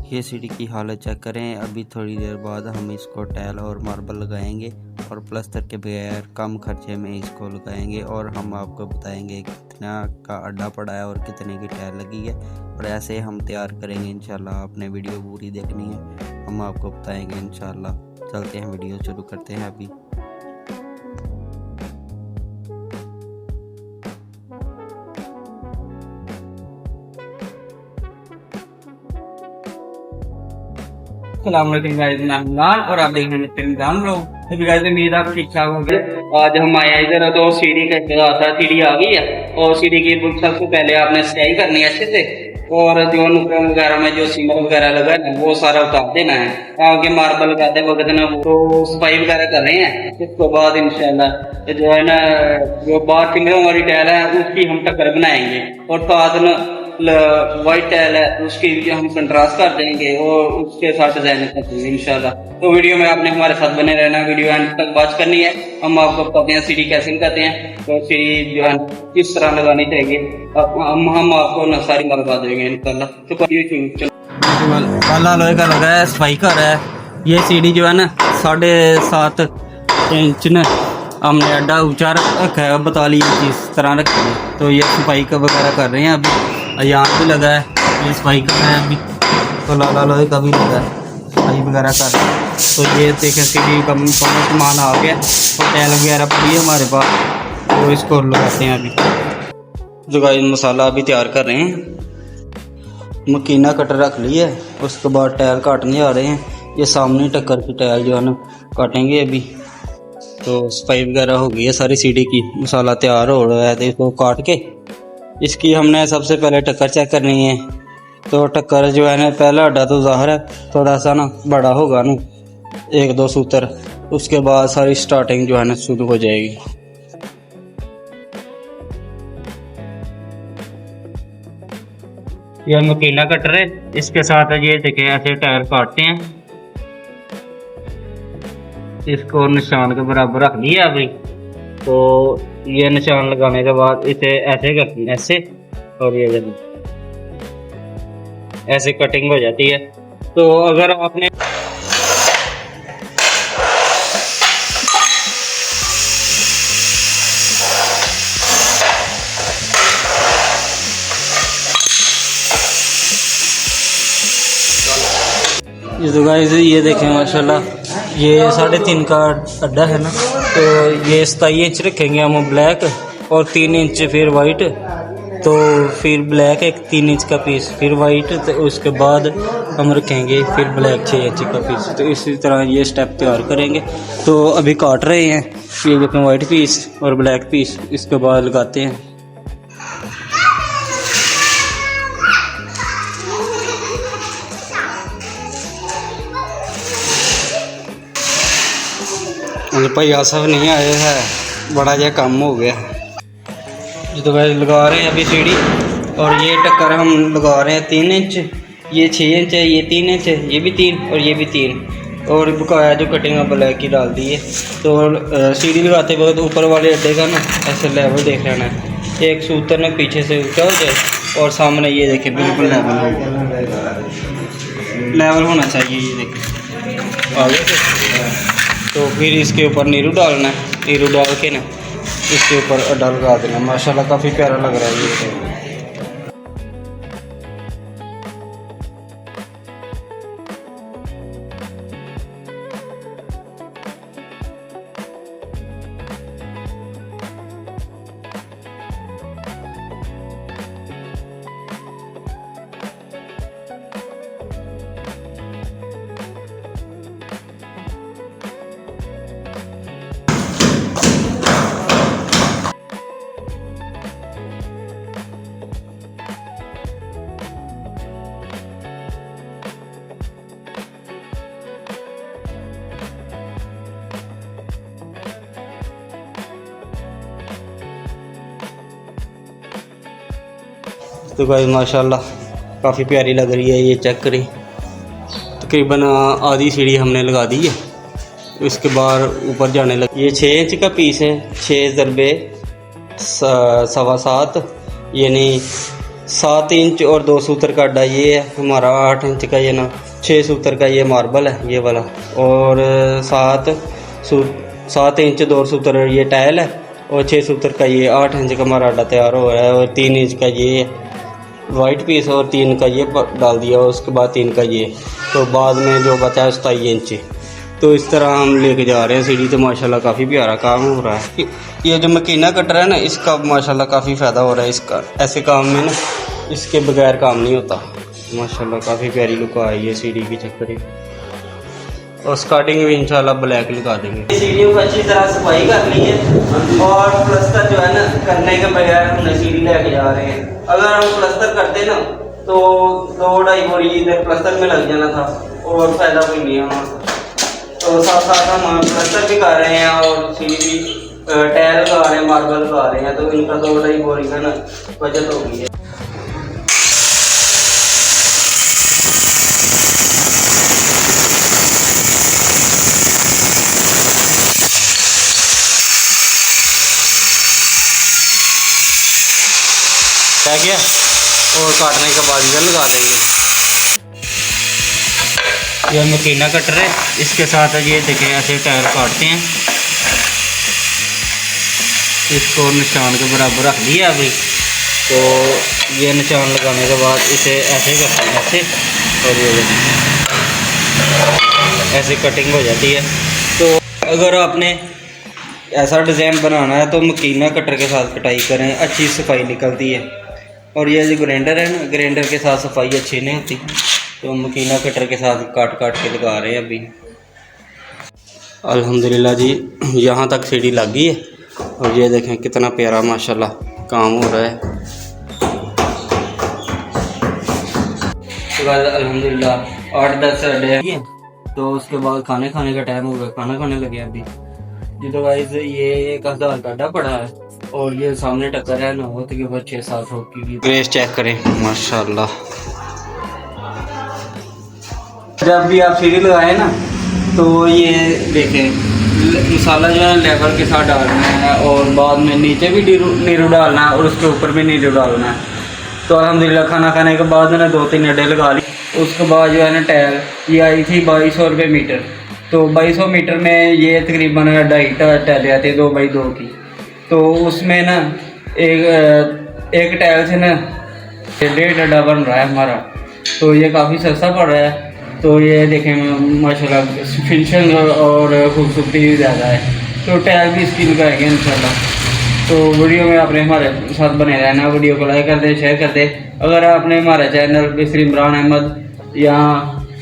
ये सीढ़ी की हालत चेक करें। अभी थोड़ी देर बाद हम इसको टाइल और मार्बल लगाएंगे और प्लास्टर के बगैर कम खर्चे में इसको लगाएंगे और हम आपको बताएंगे कितना का अड्डा पड़ा है और कितने की टाइल लगी है। और ऐसे हम तैयार करेंगे इंशाल्लाह। आपने वीडियो पूरी देखनी है, हम आपको बताएंगे इंशाल्लाह। चलते हैं, वीडियो शुरू करते हैं अभी। और आप देख रहे हैं हम लोग उम्मीद आप ठीक ठाक हो गए। आज हम आए हैं इधर, तो सीढ़ी का इंतजार था। सीढ़ी आ गई है और सीढ़ी की सबसे पहले आपने सिलाई करनी है अच्छे से, और जो नुकसान वगैरह में जो सीमेंट वगैरह लगा है वो सारा उतार देना है। आगे मार्बल लगाते वक्त ना तो सफाई वगैरह कर रहे हैं। इसके बाद इंशाल्लाह जो है ना, जो बाहर फिंगरों वाली टाइल है उसकी हम टक्कर बनाएंगे, और साथ ना वाइट टाइल है उसकी हम कंट्रास्ट कर देंगे और उसके साथ डिजाइन कर देंगे इंशाल्लाह। तो वीडियो में आपने हमारे साथ बने रहना, वीडियो एंड तक वॉच करनी है। हम आपको बताते हैं सीढ़ी कैसे लगाते हैं, तो सीढ़ी जो है किस तरह लगानी चाहिए, हम आपको न सारी बात बता देंगे इंशाल्लाह। तो काला लोहे का लगा है, सफाई कर रहा है। ये सीढ़ी जो है ना 7.5 इंच न हमने अड्डा ऊंचा रखा है, 42 इस तरह रखी है। तो ये सफाई का वगैरह कर रहे हैं अभी। यहाँ भी लगा है, ये सफाई कर रहे हैं अभी। तो लाला लोहे का भी लगा है, सफाई वगैरह कर रहे हैं। तो ये देखें सीढ़ी का सामान आ गया और टाइल वगैरह पड़ी है हमारे पास, तो इसको लगाते हैं अभी। जो गाइस मसाला अभी तैयार कर रहे हैं। मकीना कटर रख ली है, उसके बाद टाइल काटने आ रहे हैं। ये सामने टक्कर की टाइल जो है ना काटेंगे अभी। तो सफाई वगैरह हो गई है सारी सीढ़ी की, मसाला तैयार हो रहा है। तो इसको काट के इसकी हमने सबसे पहले टक्कर चेक करनी है। तो टक्कर जो है ना, पहला अड्डा तो ज़ाहिर है थोड़ा सा ना बड़ा होगा ना, 1-2 सूत्र। उसके बाद सारी स्टार्टिंग जो है ना शुरू हो जाएगी। ये मकीना कटर है, इसके साथ ये देखें ऐसे टायर काटते हैं। इसको निशान के बराबर रख दिया अभी। तो ये निशान लगाने के बाद इसे ऐसे करते हैं, ऐसे, और ये ऐसे कटिंग हो जाती है। तो अगर आपने ये तो गाइस ये देखें माशाल्लाह, ये 3.5 का अड्डा है ना। तो ये 27 इंच रखेंगे हम ब्लैक, और 3 इंच फिर वाइट। तो फिर ब्लैक एक 3 इंच का पीस, फिर वाइट। तो उसके बाद हम रखेंगे फिर ब्लैक 6 इंच का पीस। तो इसी तरह ये स्टेप तैयार करेंगे। तो अभी काट रहे हैं, ये देखें वाइट पीस और ब्लैक पीस। इसके बाद लगाते हैं। भाई आसफ नहीं आए हैं, बड़ा जहा काम हो गया। जो वैसे लगा रहे हैं अभी सीढ़ी, और ये टक्कर हम लगा रहे हैं 3 इंच। ये 6 इंच है, ये 3 इंच है, ये भी 3 और ये भी 3। और बकाया जो कटिंग ब्लैक की डाल दी है। तो सीढ़ी लगाते वक्त ऊपर वाले अड्डे का ना ऐसे लेवल देख लेना है। एक सूत्र ने पीछे से ऊंचा हो जाए और सामने ये देखें बिल्कुल लेवल होना चाहिए। ये देखें आगे से। तो फिर इसके ऊपर नीरू डालना है, नीरू डाल के ना इसके ऊपर अड्डा लगा देना। माशाल्लाह काफ़ी प्यारा लग रहा है ये। तो गाइस माशाल्लाह काफ़ी प्यारी लग रही है, ये चेक करें। तकरीबन आधी सीढ़ी हमने लगा दी है। उसके बाद ऊपर जाने लगी। ये 6 इंच का पीस है, 6 × 7.25 यानी 7 इंच और 2 सूत्र का अड्डा ये है हमारा, 8 इंच का ये ना 6 सूत्र का ये मार्बल है ये वाला, और 7 इंच 2 सूत्र ये टाइल है, और 6 सूत्र का ये 8 इंच का हमारा अड्डा तैयार हो रहा है। और 3 इंच का ये वाइट पीस और 3 का ये डाल दिया, और उसके बाद 3 का ये, तो बाद में जो बचा है 27 इंच। तो इस तरह हम लेके जा रहे हैं सीढ़ी। तो माशाल्लाह काफ़ी प्यारा काम हो रहा है। ये जो मकीना कटर है ना, इसका माशाल्लाह काफ़ी फ़ायदा हो रहा है। इसका ऐसे काम में ना इसके बगैर काम नहीं होता। माशाल्लाह काफ़ी प्यारी लुक आई है सीढ़ी की चक्कर। और स्टार्टिंग में इंशाल्लाह ब्लैक लगा देंगे। सीढ़ियों को अच्छी तरह सफाई कर ली है, और प्लस्तर जो है ना करने के बगैर हमने सीढ़ी लेके जा रहे हैं। अगर हम प्लस्तर करते ना तो 2-2.5 बोरी इधर प्लस्तर में लग जाना था, और फायदा कोई नहीं है हमारा। तो साथ साथ हम प्लस्तर भी कर रहे हैं और सीढ़ी भी टाइल लगा रहे हैं, मार्बल लगा रहे हैं, तो इनका 2-2.5 बोरी का ना बचत हो गई है। गया और काटने के बाद इधर लगा देंगे। यह मकीना कटर है, इसके साथ ये देखें ऐसे टायर काटते हैं। इसको निशान के बराबर रख दिया अभी। तो ये निशान लगाने के बाद इसे ऐसे करते हैं ऐसे, और ये ऐसे कटिंग हो जाती है। तो अगर आपने ऐसा डिज़ाइन बनाना है तो मकीना कटर के साथ कटाई करें, अच्छी सफाई निकलती है। और ये जो ग्राइंडर है ना, ग्राइंडर के साथ सफाई अच्छी नहीं होती, तो मकीना कटर के साथ काट काट के लगा रहे हैं अभी। अल्हम्दुलिल्लाह जी, यहाँ तक सीढ़ी लग गई है। और ये देखें कितना प्यारा माशाल्लाह काम हो रहा है। तो अल्हम्दुलिल्लाह 8-10 अड्डे हैं। तो उसके बाद खाने का टाइम हो गया, खाना खाने लगे अभी जी। तो गाइस ये एक आधार का अड्डा पड़ा है, और ये सामने टक्कर है ना, होती के बाद 6-7 हो की ग्रेस चेक करें माशाल्लाह। जब भी आप सीढ़ी लगाए ना तो ये देखें मसाला जो है लेवल के साथ डालना है, और बाद में नीचे भी नीरू डालना है, और उसके ऊपर भी नीरू डालना है। तो अल्हम्दुलिल्लाह खाना खाने के बाद मैंने 2-3 अड्डे लगा ली। उसके बाद जो है ना टायर ये आई थी 2200 रुपये मीटर। तो 2200 मीटर में ये तकरीबन 2.5 टाइलें आती है 2x2 की। तो उसमें ना एक टाइल से ना 1.5 अड्डा बन रहा है हमारा। तो ये काफ़ी सस्ता पड़ रहा है। तो ये देखें माशाल्लाह फिनिशिंग और खूबसूरती भी ज़्यादा है। तो टाइल भी इसकी लगाएंगे इंशाल्लाह। तो वीडियो में आपने हमारे साथ बने रहना, वीडियो को लाइक कर दें, शेयर कर दें। अगर आपने हमारा चैनल मिस्टर इमरान अहमद या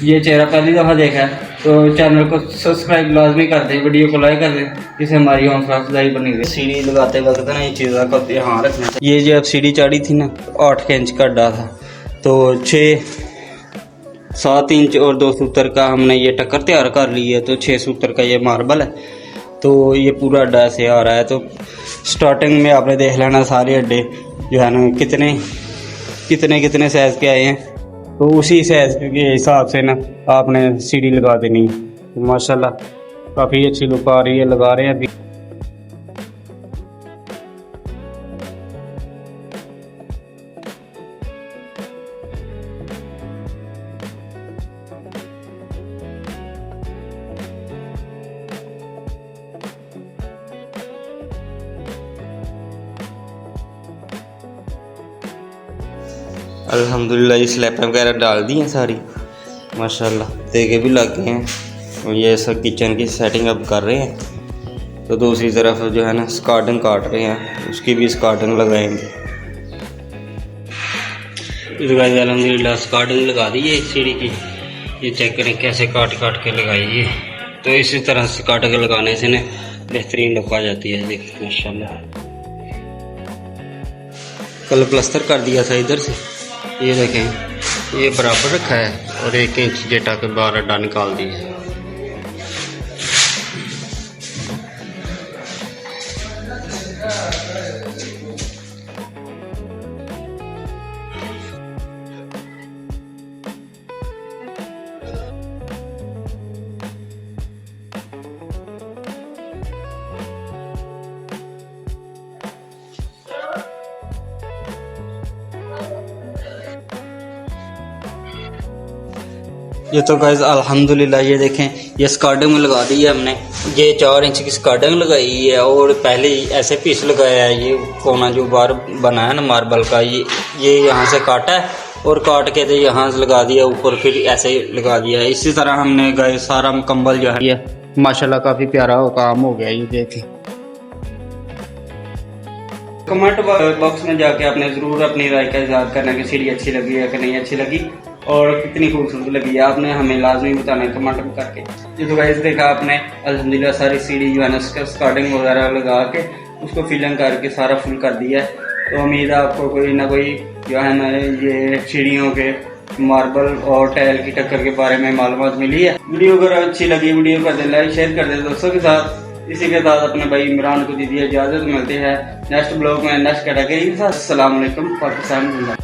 ये चेहरा पहली दफ़ा देखा है तो चैनल को सब्सक्राइब लाजमी कर दें, वीडियो को लाइक कर दें, जिससे हमारी हौसला अफजाई बनी रहे। सीढ़ी लगाते वक्त ना ये चीज़ों का ध्यान रखना चाहिए। ये जो अब सीढ़ी चढ़ी थी ना 8 इंच का अड्डा था, तो 7 इंच और 2 सूत्र का हमने ये टक्कर तैयार कर ली है। तो 6 सूत्र का ये मार्बल है, तो ये पूरा अड्डा ऐसे आ रहा है। तो स्टार्टिंग में आपने देख लेना सारे अड्डे जो है ना कितने साइज़ के आए हैं, तो उसी साइज़ के हिसाब से ना आपने सीढ़ी लगा देनी। तो माशाल्लाह काफ़ी अच्छी लुक आ रही है, लगा रहे हैं अभी। अल्हम्दुलिल्लाह ये स्लैपें वगैरह डाल दी हैं सारी माशाल्लाह, देगे भी लग गए हैं। और ये सब किचन की सेटिंग अब कर रहे हैं। तो दूसरी तरफ जो है ना स्कार्टिंग काट रहे हैं, उसकी भी स्कार्टिंग लगाएंगे। अल्हम्दुलिल्लाह स्कार्टिंग लगा दी है सीढ़ी की। ये चेक करें कैसे काट काट के लगाई है। तो इसी तरह स्कार्टिंग लगाने से ना बेहतरीन लुक आ जाती है। देखिए माशाल्लाह कल प्लस्तर कर दिया था इधर से, ये देखें ये बराबर रखा है, और 1 इंच जेटा के बाहर अड्डा निकाल दिया है। ये तो गाइस अल्हम्दुलिल्लाह ये देखें, ये स्कार्डिंग लगा दी है हमने। ये 4 इंच की स्कार्डिंग लगाई है और पहले ही ऐसे पीस लगाया है। ये कोना जो बार बना है ना मार्बल का, ये यहाँ से काटा है और काट के तो यहाँ से लगा दिया ऊपर, फिर ऐसे ही लगा दिया है। इसी तरह हमने गाइस सारा मुकम्मल जो है ये माशाल्लाह काफ़ी प्यारा काम हो गया। ये देखें, कमेंट बॉक्स में जाके आपने ज़रूर अपनी राय का इज़हार करना कि सीढ़ी अच्छी लगी है कि नहीं अच्छी लगी और कितनी खूबसूरत लगी है। आपने हमें लाजमी बताना है कमेंट में करके। ये तो गाइस देखा आपने अल्हम्दुलिल्लाह सारी सीढ़ी जो है ना स्कार्डिंग वगैरह लगा के उसको फिलिंग करके सारा फुल कर दिया है। तो उम्मीद है आपको कोई ना कोई जो है ना ये सीढ़ियों के मार्बल और टाइल की टक्कर के बारे में मालूमात मिली है। वीडियो अगर अच्छी लगी वीडियो कर दे लाइक शेयर कर दे दोस्तों के साथ। इसी के साथ अपने भाई इमरान को दीजिए इजाजत। मिलते हैं नेक्स्ट ब्लॉग में नेक्स्ट कैटेगरी के साथ। अस्सलाम वालेकुम पाकिस्तान।